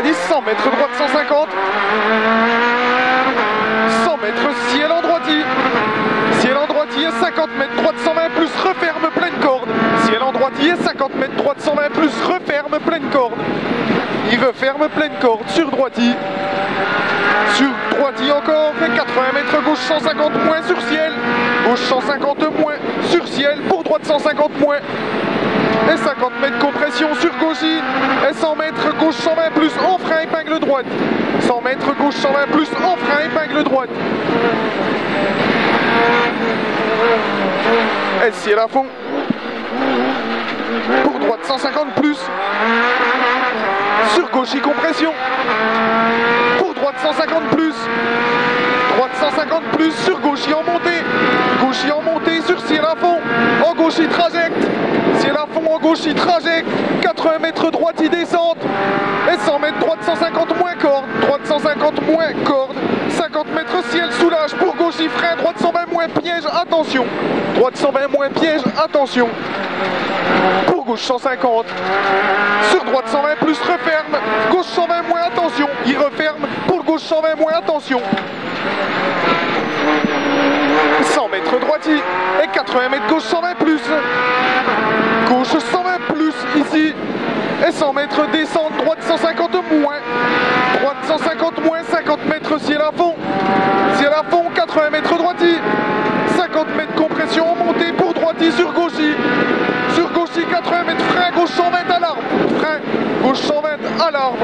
90, 100 mètres droite 150. 100 mètres ciel en droitier. Ciel en droitier, 50 mètres droite 120 plus, referme pleine corde. Ciel en droitier, 50 mètres droite 120 plus, referme pleine corde. Il referme pleine corde sur droitier. Sur droitier encore, et 80 mètres gauche 150 moins sur ciel. Gauche 150 moins sur ciel, pour droite 150 moins. Et 50 mètres compression sur gauchie. Et 100 mètres gauche 120 plus, en frein épingle droite. 100 mètres gauche 120 plus, en frein épingle droite. Et ciel à fond. Pour droite 150 plus. Sur gauchie compression. Pour droite 150 plus. Droite 150 plus sur gauchie en montée. Gauchie en montée sur ciel à fond. En gauchie trajecte. Ciel à fond en gauchie trajecte. 80 mètres droite y descente. Et 100 mètres droite 150 moins corde. Droite 150 moins corde. 50 mètres ciel soulage pour gauchie frein. Droite 120 moins piège, attention. Droite 120 moins piège, attention. Pour gauche 150. Sur droite 120 plus referme. Gauche 120 moins, attention. Il referme. Pour gauche 120 moins, attention. 100 mètres droitier. Et 80 mètres gauche 120 plus. Gauche 120 plus ici. Et 100 mètres descente. Droite 150 moins. Droite 150 moins. 50 mètres ciel à fond. Ciel à fond. 80 mètres droitier. 50 mètres compression en montée pour droitier sur gauchie. Sur gauchie 80 mètres frein. Gauche 120 à l'arbre. Frein. Gauche 120 à l'arbre.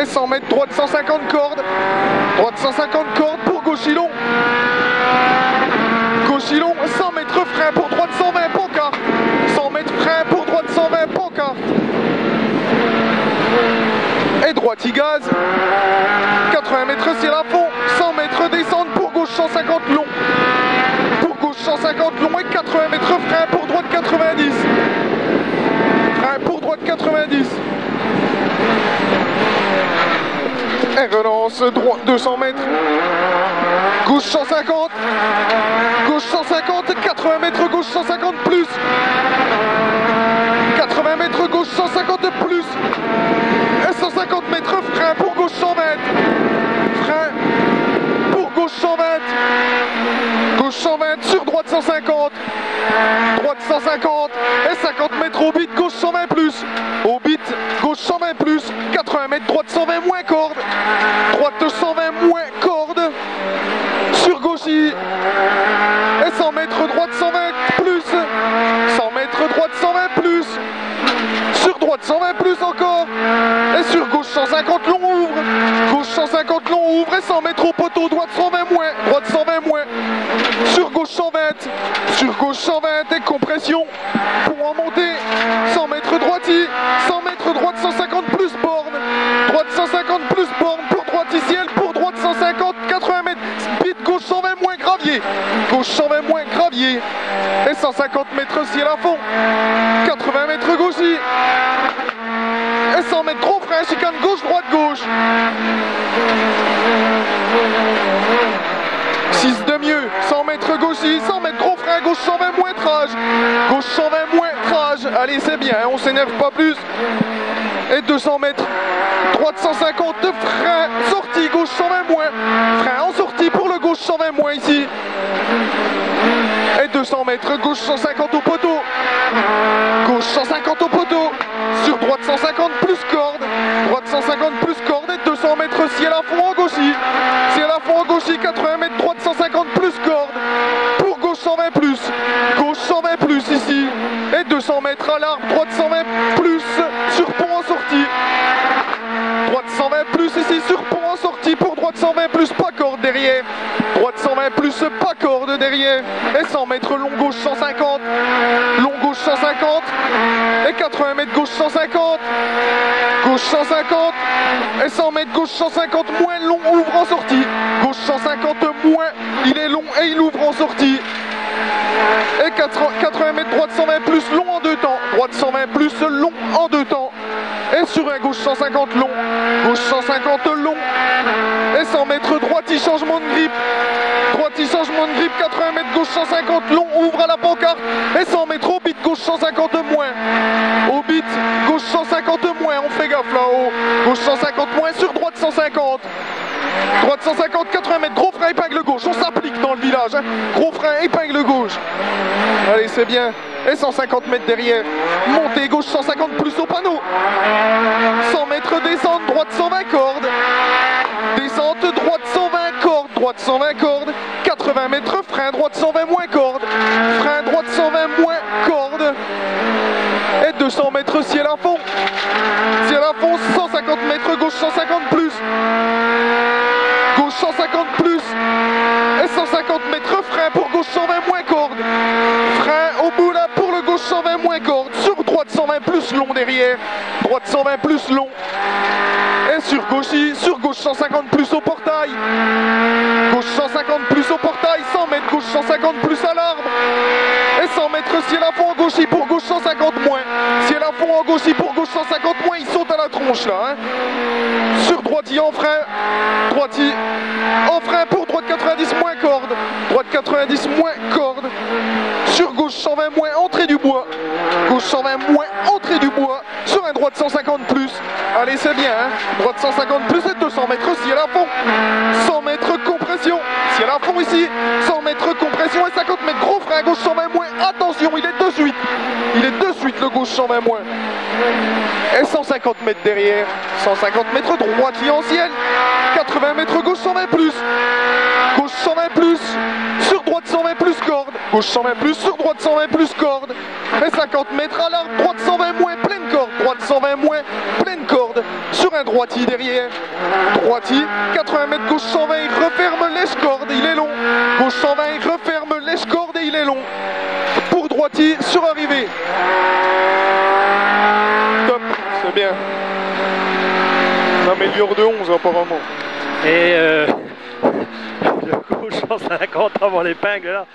Et 100 mètres droite 150 cordes. Droite 150 cordes pour gauchie long. Gauchie long, 100 mètres frein pour droite 120 pancarte. 100 mètres frein pour droite 120 pancarte. Et droitier gaz. 80 mètres ciel à fond. 100 mètres descente pour gauche 150 long. Pour gauche 150 long et 80 mètres frein pour droite 90. Frein pour droite 90. Et relance droite 200 mètres. Gauche 150. Gauche 150. 80 mètres gauche 150 plus. 80 mètres gauche 150 plus. Et 150 mètres frein pour gauche 120. Frein pour gauche 120. Gauche 120 sur droite 150. Droite 150. Et 50 mètres au bit gauche 120 plus. Au bit gauche 120 plus. 80 mètres droite 120 moins corde. Droite 120 moins corde. Sur gauchie. Et 100 mètres droite 120 plus. 100 mètres droite 120 plus. Sur droite 120 plus encore. Et sur gauche 150 long ouvre. Gauche 150 long ouvre. Et 100 mètres au poteau. Droite 120 moins. Droite 120 moins. Sur gauche 120. Sur gauche 120 et compression. Pour en monter. 100 mètres droitier. 100 mètres droite 150 plus borne. Droite 150 plus borne. Pour droite ciel. Pour droite 150. 80 mètres. Speed gauche 120 moins gravier. Gauche 120 moins gravier. Et 150 mètres ciel à fond. 80 mètres gauchis. Et 100 mètres trop frein. Chicane gauche, droite, gauche. 6 de mieux. 100 mètres gauchis. 100 mètres gros frein. Gauche 120 moins trage. Gauche 120 moins trage. Allez, c'est bien. On s'énerve pas plus. Et 200 mètres. Droite 150 de frein. Sortie. Gauche 120 moins. Frein en sortie pour le gauche 120 moins ici. Et 200 mètres. Gauche 150 au poteau. Gauche 150 au poteau. Sur droite 150 plus corde. Droite 150 plus corde. Et 200 mètres ciel à fond en gauchis. Ciel à fond en gauchis. 80 mètres droite 150 plus corde. Pour gauche 120 plus. Gauche 120 plus ici. Et 200 mètres à l'arbre. Droite 120 plus. Sur pont en sortie. Droite 120 plus ici sur pont en sortie. Pour droite 120 plus pas corde derrière. Droite 120 plus pas corde derrière. Et 100 mètres long gauche 150. Long gauche 150. Et 80 mètres gauche 150. Gauche 150. Et 100 mètres gauche 150 moins long ouvre en sortie. Gauche 150 moins. Il est long et il ouvre en sortie. Et 80 mètres droite 120 plus long en deux temps. Droite 120 plus long en deux temps. Et sur un gauche 150 long. Gauche 150 long. Et 100 mètres droite, il changement de grip. Droite, il changement de grip. 80 mètres gauche 150 long. Ouvre à la pancarte. Et 100 mètres au bit gauche 150 moins. Au bit gauche 150 moins. On fait gaffe. taf là-haut. Gauche 150 moins sur droite 150. Droite 150, 80 mètres, gros frein, épingle gauche, on s'applique dans le village, hein. Gros frein, épingle gauche. Allez, c'est bien. Et 150 mètres derrière. Montée gauche 150 plus au panneau. 100 mètres descente, droite 120 cordes. Descente, droite 120 cordes, droite 120 cordes. 80 mètres, frein, droite 120 moins cordes. Frein, droite 120 moins cordes. Et 200 mètres, ciel à fond. Ciel à fond, 150 mètres, gauche 150 plus. Gauche 150 plus. Et 150 mètres, frein pour gauche 120 moins cordes. Frein au bout là pour le gauche 120 moins cordes. Sur droite 120 plus long derrière. Droite 120 plus long. Et sur gauche 150 plus au portail. Gauche 150 plus au portail. 100 mètres, gauche 150 plus à l'arbre. Et 100 mètres, ciel à fond en gauche pour gauche 150 moins. Ciel à fond en gauche pour gauche 150 moins. Il saute à la tronche là. Hein. Sur droite en frein. Droite en frein pour droite 90 moins corde. Droite 90 moins corde. Sur gauche 120 moins entrée du bois. Gauche 120 moins entrée du bois. Sur un droite 150 plus. Allez, c'est bien. Hein. Droite 150 plus et 200 mètres ciel à fond. 100 mètres compression. Ciel à fond ici. 100 mètres compression et 50 mètres gros frein. Gauche 120 moins. Attention, il est de suite. Il est de suite le gauche 120 moins. Et 150 mètres derrière. 150 mètres droite en ciel. 80 mètres gauche 120 plus. Gauche 120 plus. Sur droite 120 plus corde. Gauche 120 plus. Sur droite 120 plus corde. Et 50 mètres à l'arbre. Droite 120 moins pleine corde. Droite 120 moins pleine corde. Sur un droiti derrière. Droiti. 80 mètres gauche 120. Il referme lèche-corde. Il est long. Gauche 120. Il referme lèche-corde et il est long. Pour droiti sur arrivée. Top. C'est bien. On améliore de 11 apparemment. Et le gauche 150 avant l'épingle là.